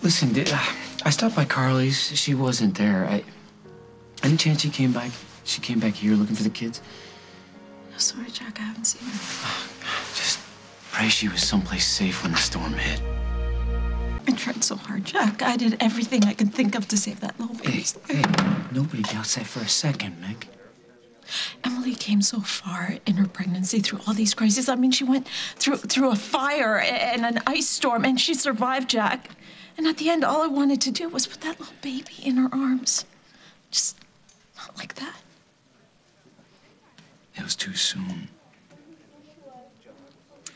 Listen, I stopped by Carly's. She wasn't there. Any chance she came back? She came back here looking for the kids? No, sorry, Jack. I haven't seen her. Just pray she was someplace safe when the storm hit. I tried so hard, Jack. I did everything I could think of to save that little baby. Hey, nobody doubts that for a second, Meg. Emily came so far in her pregnancy through all these crises. I mean, she went through a fire and an ice storm, and she survived, Jack. And at the end, all I wanted to do was put that little baby in her arms. Just not like that. It was too soon.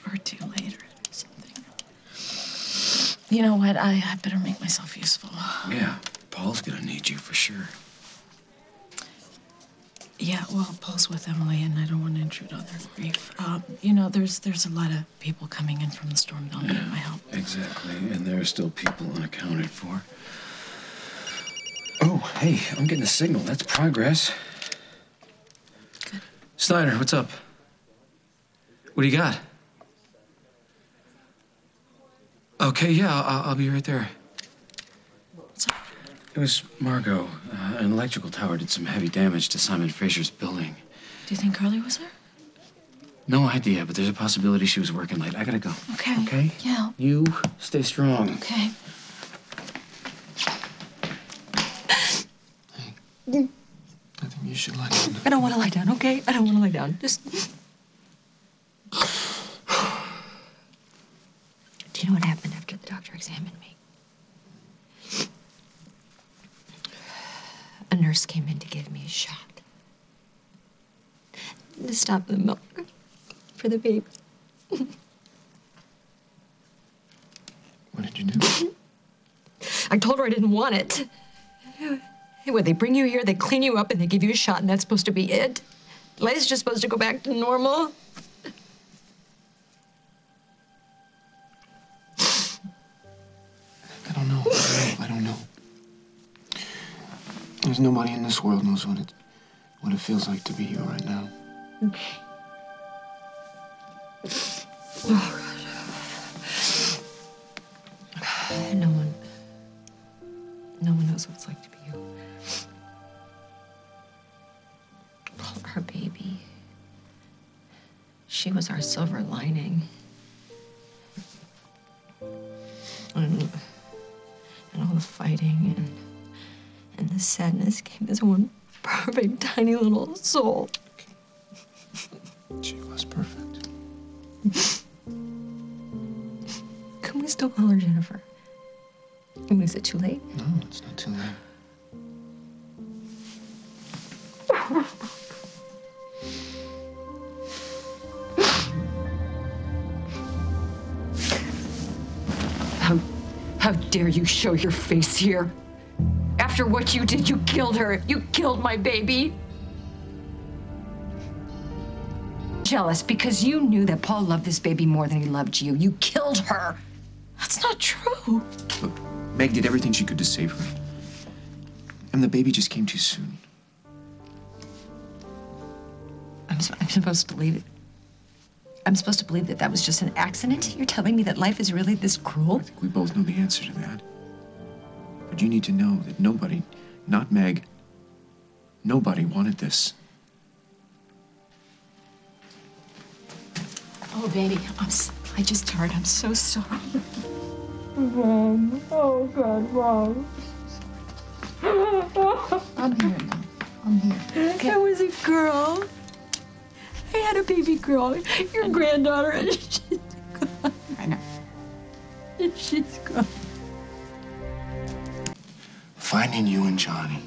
Or too late or something. You know what? I better make myself useful. Yeah, Paul's gonna need you for sure. Yeah, well, Paul's with Emily, and I don't want to intrude on their grief. You know, there's a lot of people coming in from the storm. They'll need my help. Exactly, and there are still people unaccounted for. Oh, hey, I'm getting a signal. That's progress. Good. Snyder, what's up? What do you got? Okay, yeah, I'll be right there. What's up? It was Margot. An electrical tower did some heavy damage to Simon Fraser's building. Do you think Carly was there? No idea, but there's a possibility she was working late. I gotta go. Okay. Okay? Yeah. You stay strong. Okay. Hey, I think you should lie down. I don't want to lie down, okay? I don't want to lie down. Just... Do you know what happened after the doctor examined me? A nurse came in to give me a shot. To stop the milk for the baby. What did you do? I told her I didn't want it. Hey, what, they bring you here, they clean you up, and they give you a shot, and that's supposed to be it? Life's just supposed to go back to normal? I don't know. I don't know. There's nobody in this world knows what it feels like to be you right now. Oh, God. No one knows what it's like to be you. Our baby. She was our silver lining. And all the fighting and the sadness came as one perfect, tiny little soul. She was perfect. Can we still call her Jennifer? I mean, is it too late? No, it's not too late. How dare you show your face here? After what you did, you killed her. You killed my baby. Jealous because you knew that Paul loved this baby more than he loved you. You killed her. That's not true. Look, Meg did everything she could to save her. And the baby just came too soon. I'm supposed to believe it. I'm supposed to believe that that was just an accident? You're telling me that life is really this cruel? I think we both know the answer to that. But you need to know that nobody, not Meg, nobody wanted this. Oh, baby, I just heard. I'm so sorry. Mom. Oh, God, Mom. I'm here now. I'm here. Okay. I was a girl. I had a baby girl, your granddaughter, and she's gone. I know. And she's gone. Finding you and Johnny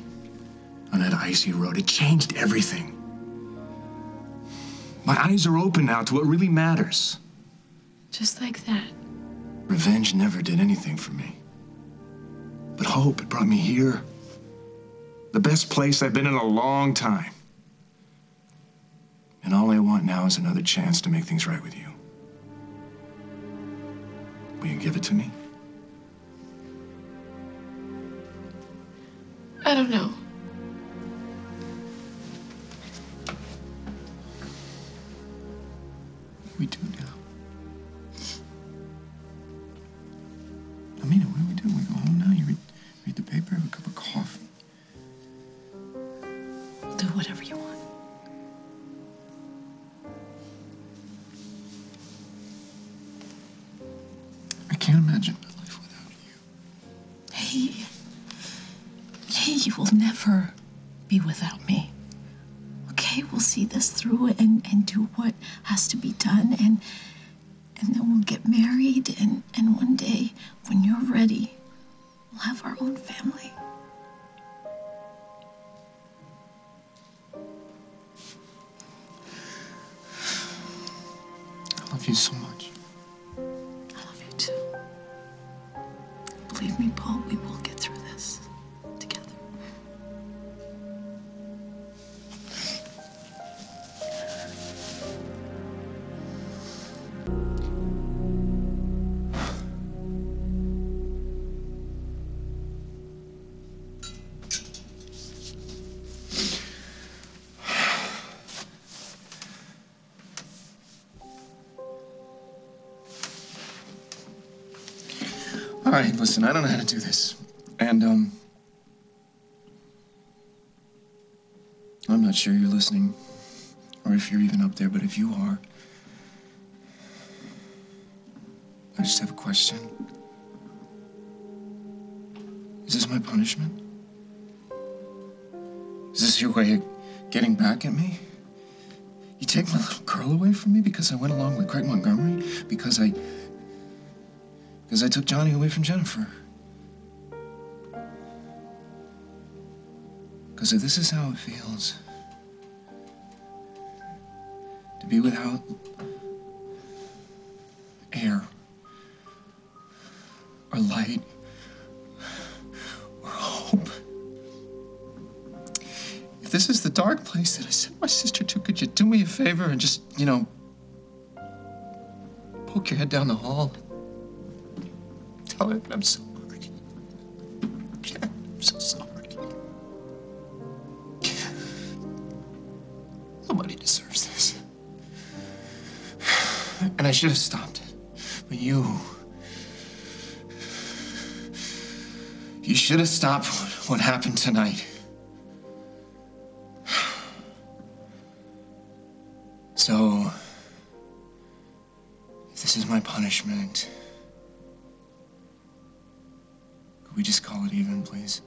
on that icy road, it changed everything. My eyes are open now to what really matters. Just like that. Revenge never did anything for me. But hope, it brought me here. The best place I've been in a long time. And all I want now is another chance to make things right with you. Will you give it to me? I don't know. We do now. I mean, what do? We go home? I can't imagine my life without you. Hey, you will never be without me. Okay, we'll see this through and do what has to be done, and then we'll get married, and one day, when you're ready, we'll have our own family. I love you so much. I love you too. Believe me, Paul, we will get through this together. All right, listen, I don't know how to do this. And, I'm not sure you're listening, or if you're even up there, but if you are, I just have a question. Is this my punishment? Is this your way of getting back at me? You take my little girl away from me because I went along with Craig Montgomery? Because I took Johnny away from Jennifer? Because if this is how it feels to be without air or light or hope, if this is the dark place that I sent my sister to, could you do me a favor and just, poke your head down the hall? Tell her that I'm sorry. Jen, I'm so sorry. Nobody deserves this. And I should have stopped it. But you should have stopped what happened tonight. So, if this is my punishment, could we just call it even, please?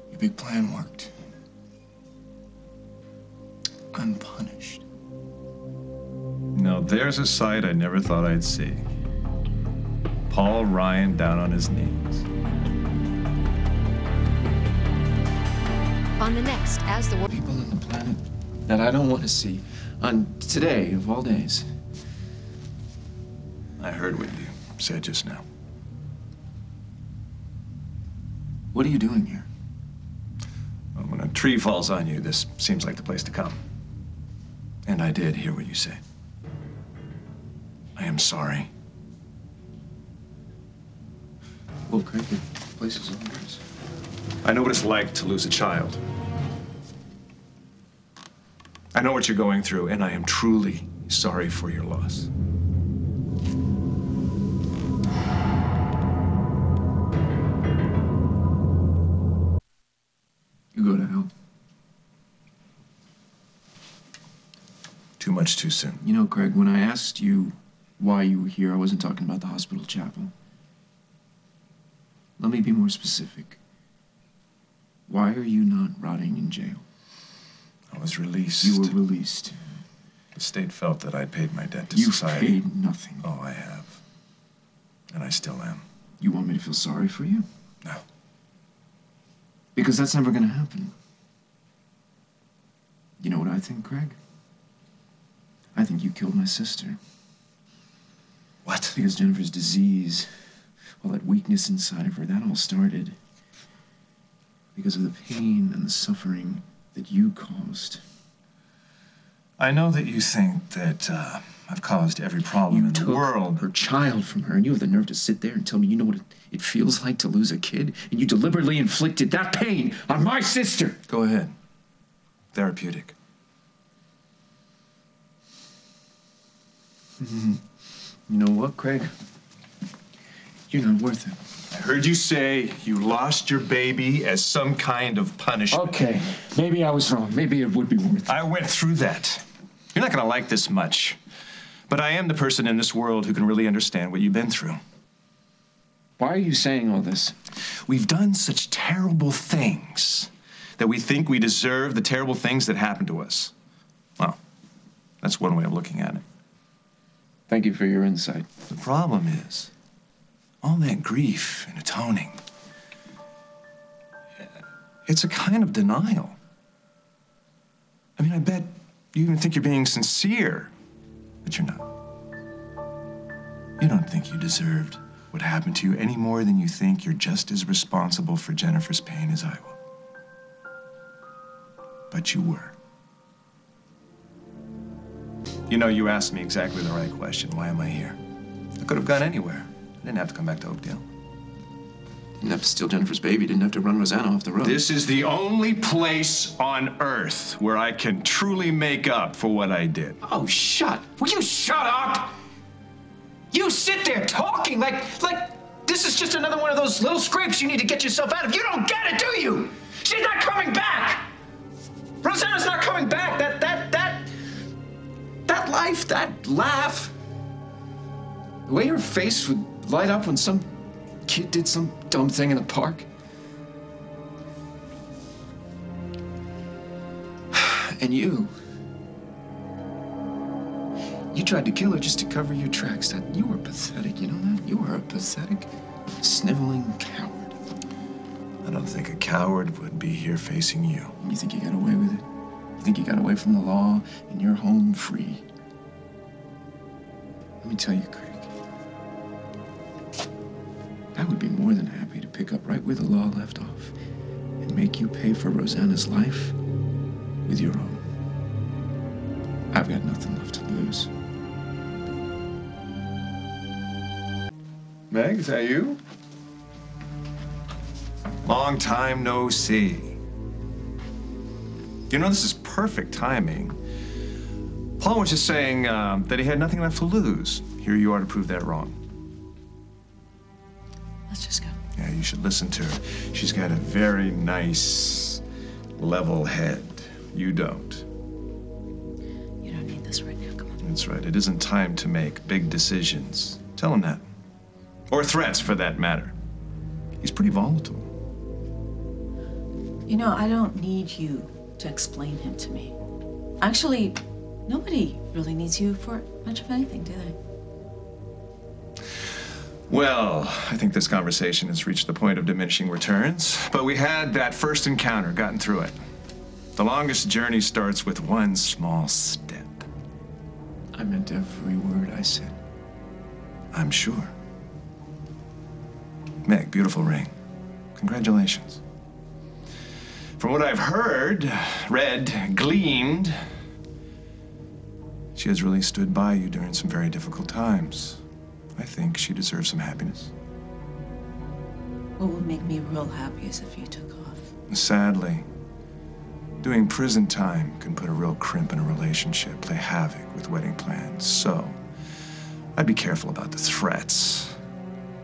Your big plan worked. Unpunished. Now there's a sight I never thought I'd see. Paul Ryan down on his knees. On the next, as the world... People on the planet that I don't want to see on today of all days. I heard what you said just now. What are you doing here? Well, when a tree falls on you, this seems like the place to come. And I did hear what you said. I am sorry. Well, Craig, the place is yours. I know what it's like to lose a child. I know what you're going through, and I am truly sorry for your loss. You go to hell. Too much too soon. You know, Craig, when I asked you why you were here, I wasn't talking about the hospital chapel. Let me be more specific. Why are you not rotting in jail? I was released. You were released. The state felt that I'd paid my debt to You've society. paid nothing. Oh, I have. And I still am. You want me to feel sorry for you? No. Because that's never going to happen. You know what I think, Craig? I think you killed my sister. What? Because Jennifer's disease, all that weakness inside of her, that all started because of the pain and the suffering that you caused. I know that you think that I've caused every problem in the world. Her child from her, and you have the nerve to sit there and tell me you know what it feels like to lose a kid, and you deliberately inflicted that pain on my sister. Go ahead. Therapeutic. You know what, Craig? You're not worth it. I heard you say you lost your baby as some kind of punishment. Okay, maybe I was wrong. Maybe it would be worth it. I went through that. You're not going to like this much. But I am the person in this world who can really understand what you've been through. Why are you saying all this? We've done such terrible things that we think we deserve the terrible things that happen to us. Well, that's one way of looking at it. Thank you for your insight. The problem is, all that grief and atoning, it's a kind of denial. I mean, I bet you even think you're being sincere, but you're not. You don't think you deserved what happened to you any more than you think you're just as responsible for Jennifer's pain as I will. But you were. You know, you asked me exactly the right question. Why am I here? I could have gone anywhere. I didn't have to come back to Oakdale. Didn't have to steal Jennifer's baby. Didn't have to run Rosanna off the road. This is the only place on Earth where I can truly make up for what I did. Oh, will you shut up? You sit there talking like this is just another one of those little scrapes you need to get yourself out of. You don't get it, do you? She's not coming back. Rosanna's not coming back. That life, that laugh, the way her face would light up when some kid did some dumb thing in the park. And you tried to kill her just to cover your tracks. You were pathetic, you know that? You were a pathetic, sniveling coward. I don't think a coward would be here facing you. You think you got away with it? You think you got away from the law and you're home free? Let me tell you, Craig. I would be more than happy to pick up right where the law left off and make you pay for Rosanna's life with your own. I've got nothing left to lose. Meg, is that you? Long time no see. You know, this is perfect timing. Paul was just saying that he had nothing left to lose. Here you are to prove that wrong. Let's just go. Yeah, you should listen to her. She's got a very nice, level head. You don't. You don't need this right now. Come on. That's right. It isn't time to make big decisions. Tell him that. Or threats, for that matter. He's pretty volatile. You know, I don't need you to explain him to me. Actually, nobody really needs you for much of anything, do they? Well, I think this conversation has reached the point of diminishing returns, but we had that first encounter, gotten through it. The longest journey starts with one small step. I meant every word I said. I'm sure. Meg, beautiful ring. Congratulations. From what I've heard, read, gleaned, she has really stood by you during some very difficult times. I think she deserves some happiness. What would make me real happy is if you took off. Sadly, doing prison time can put a real crimp in a relationship, play havoc with wedding plans. So, I'd be careful about the threats.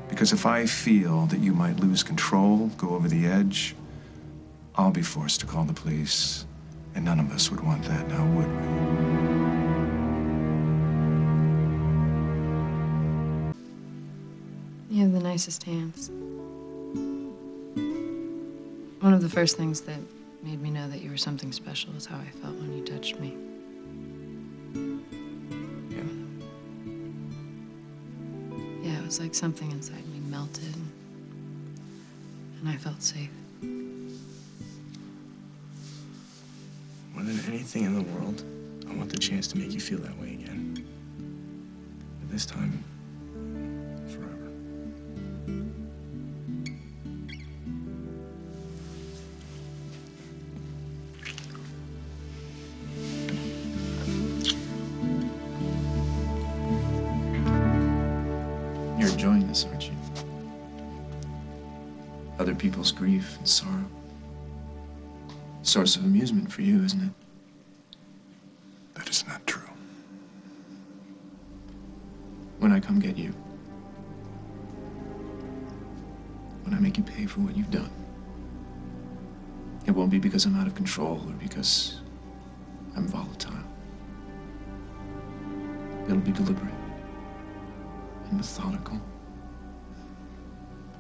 Because if I feel that you might lose control, go over the edge, I'll be forced to call the police. And none of us would want that, now would we? You have the nicest hands. One of the first things that made me know that you were something special is how I felt when you touched me. Yeah, it was like something inside me melted, and I felt safe. More than anything in the world, I want the chance to make you feel that way again. But this time, forever. You're enjoying this, aren't you? Other people's grief and sorrow. Source of amusement for you, isn't it? That is not true. When I come get you. When I make you pay for what you've done. It won't be because I'm out of control or because I'm volatile. It'll be deliberate and methodical.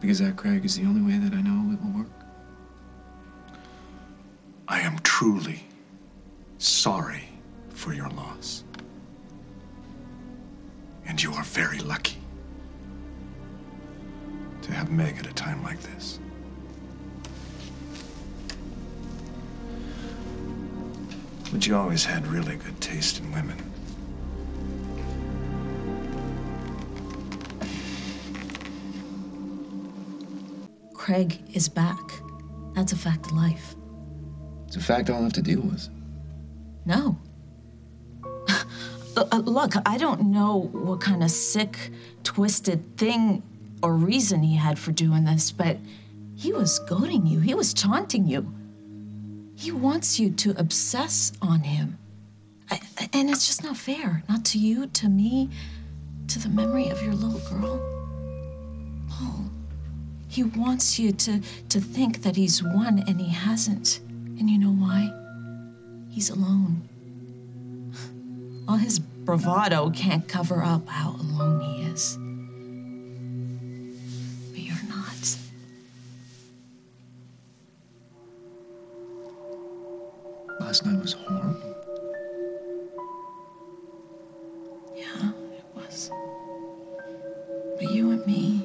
Because that, Craig, is the only way that I know it will work. I am truly sorry for your loss. And you are very lucky to have Meg at a time like this. But you always had really good taste in women. Craig is back. That's a fact of life. It's a fact I'll have to deal with. No. Look, I don't know what kind of sick, twisted thing or reason he had for doing this, but he was goading you. He was taunting you. He wants you to obsess on him. And it's just not fair. Not to you, to me, to the memory of your little girl. Paul, he wants you to think that he's won and he hasn't. And you know why? He's alone. All his bravado can't cover up how alone he is. But you're not. Last night was horrible. Yeah, it was. But you and me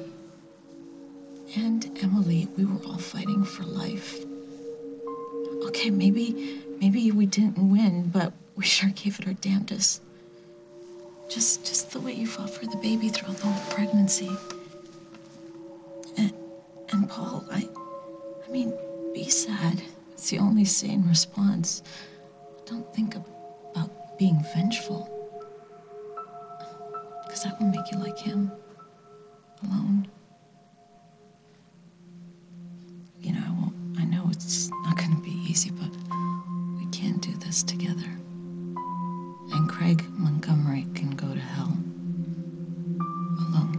and Emily, we were all fighting for life. Okay, maybe we didn't win, but we sure gave it our damnedest. Just the way you fought for the baby throughout the whole pregnancy. And Paul, I mean, be sad. It's the only sane response. Don't think about being vengeful. Because that will make you like him. Alone. You know, I know it's not going to be easy, but we can do this together. And Craig Montgomery can go to hell. Alone.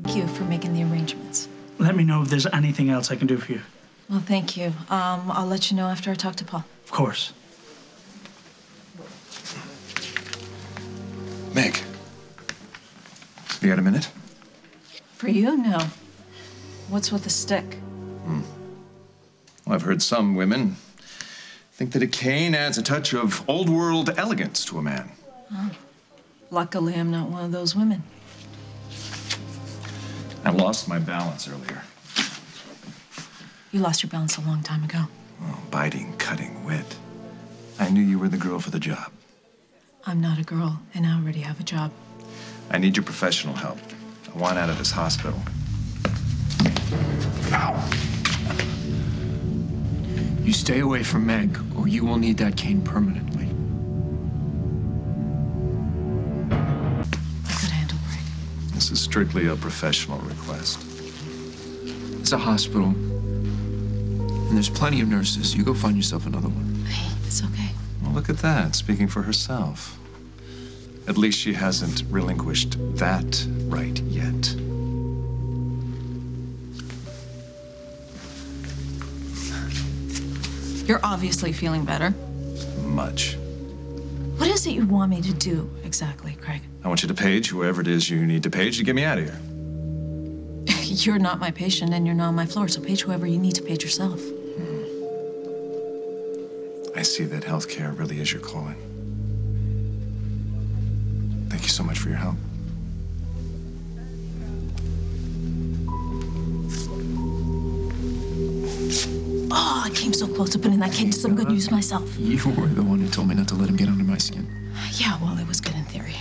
Thank you for making the arrangements. Let me know if there's anything else I can do for you. Well, thank you. I'll let you know after I talk to Paul. Of course. Meg, you got a minute? For you, no. What's with the stick? Well, I've heard some women think that a cane adds a touch of old-world elegance to a man. Oh. Luckily, I'm not one of those women. I lost my balance earlier. You lost your balance a long time ago. Oh, biting, cutting wit. I knew you were the girl for the job. I'm not a girl, and I already have a job. I need your professional help. I want out of this hospital. Ow! You stay away from Meg, or you will need that cane permanently. I could handle Craig. This is strictly a professional request. It's a hospital, and there's plenty of nurses. You go find yourself another one. Hey, it's okay. Well, look at that, speaking for herself. At least she hasn't relinquished that right yet. You're obviously feeling better. Much. What is it you want me to do exactly, Craig? I want you to page whoever it is you need to page to get me out of here. You're not my patient, and you're not on my floor, so page whoever you need to page yourself. I see that healthcare really is your calling. Thank you so much for your help. Oh, I came so close to putting that kid to some good use myself. You were the one who told me not to let him get under my skin. Yeah, well, it was good in theory.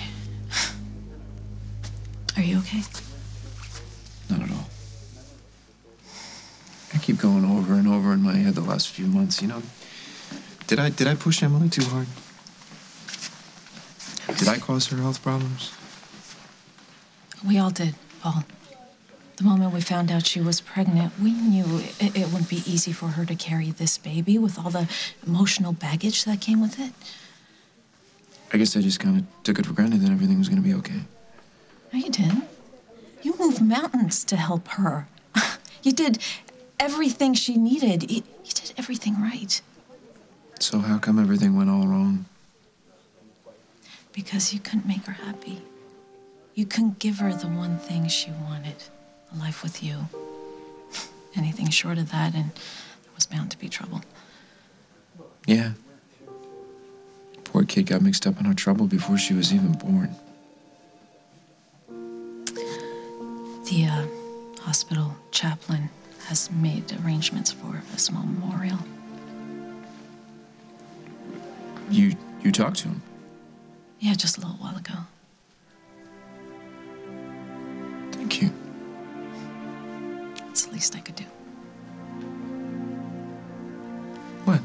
Are you okay? Not at all. I keep going over and over in my head the last few months, you know. Did I push Emily too hard? Did I cause her health problems? We all did, Paul. The moment we found out she was pregnant, we knew it wouldn't be easy for her to carry this baby with all the emotional baggage that came with it. I guess I just kind of took it for granted that everything was going to be okay. No, you didn't. You moved mountains to help her. You did everything she needed. You did everything right. So how come everything went all wrong? Because you couldn't make her happy. You couldn't give her the one thing she wanted, a life with you. Anything short of that, and there was bound to be trouble. Yeah. Poor kid got mixed up in our trouble before she was even born. The hospital chaplain has made arrangements for a small memorial. You talked to him? Yeah, just a little while ago. Thank you. It's the least I could do. What?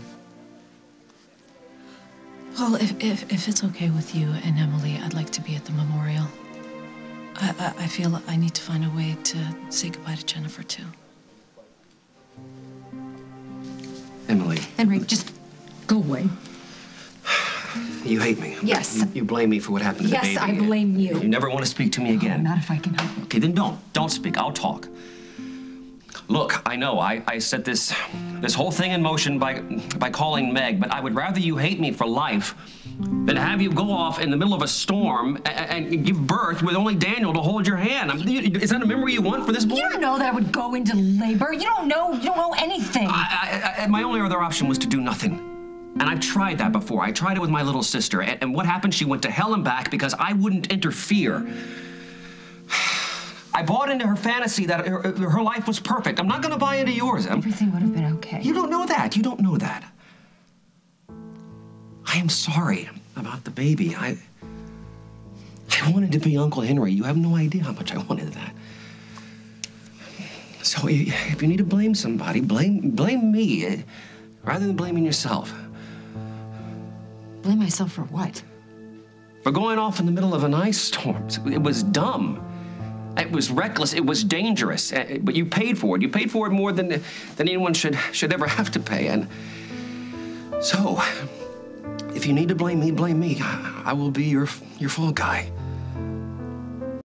Well, if it's okay with you and Emily, I'd like to be at the memorial. I feel I need to find a way to say goodbye to Jennifer, too. Emily. Henry, just go away. You hate me. Yes. You blame me for what happened to the baby. Yes, I blame you. You never want to speak to me again. Not if I can help it. Okay, then don't. Don't speak. I'll talk. Look, I know I set this whole thing in motion by calling Meg, but I would rather you hate me for life than have you go off in the middle of a storm and give birth with only Daniel to hold your hand. Is that a memory you want for this boy? You don't know that I would go into labor. You don't know anything. My only other option was to do nothing. And I've tried that before. I tried it with my little sister. And what happened? She went to hell and back because I wouldn't interfere. I bought into her fantasy that her life was perfect. I'm not going to buy into yours, Em. Everything would have been okay. You don't know that. You don't know that. I am sorry about the baby. I wanted to be Uncle Henry. You have no idea how much I wanted that. So if you need to blame somebody, blame me rather than blaming yourself. Blame myself for what? For going off in the middle of an ice storm. It was dumb. It was reckless. It was dangerous. But you paid for it. You paid for it more than anyone should ever have to pay. And so, if you need to blame me, blame me. I will be your fall guy.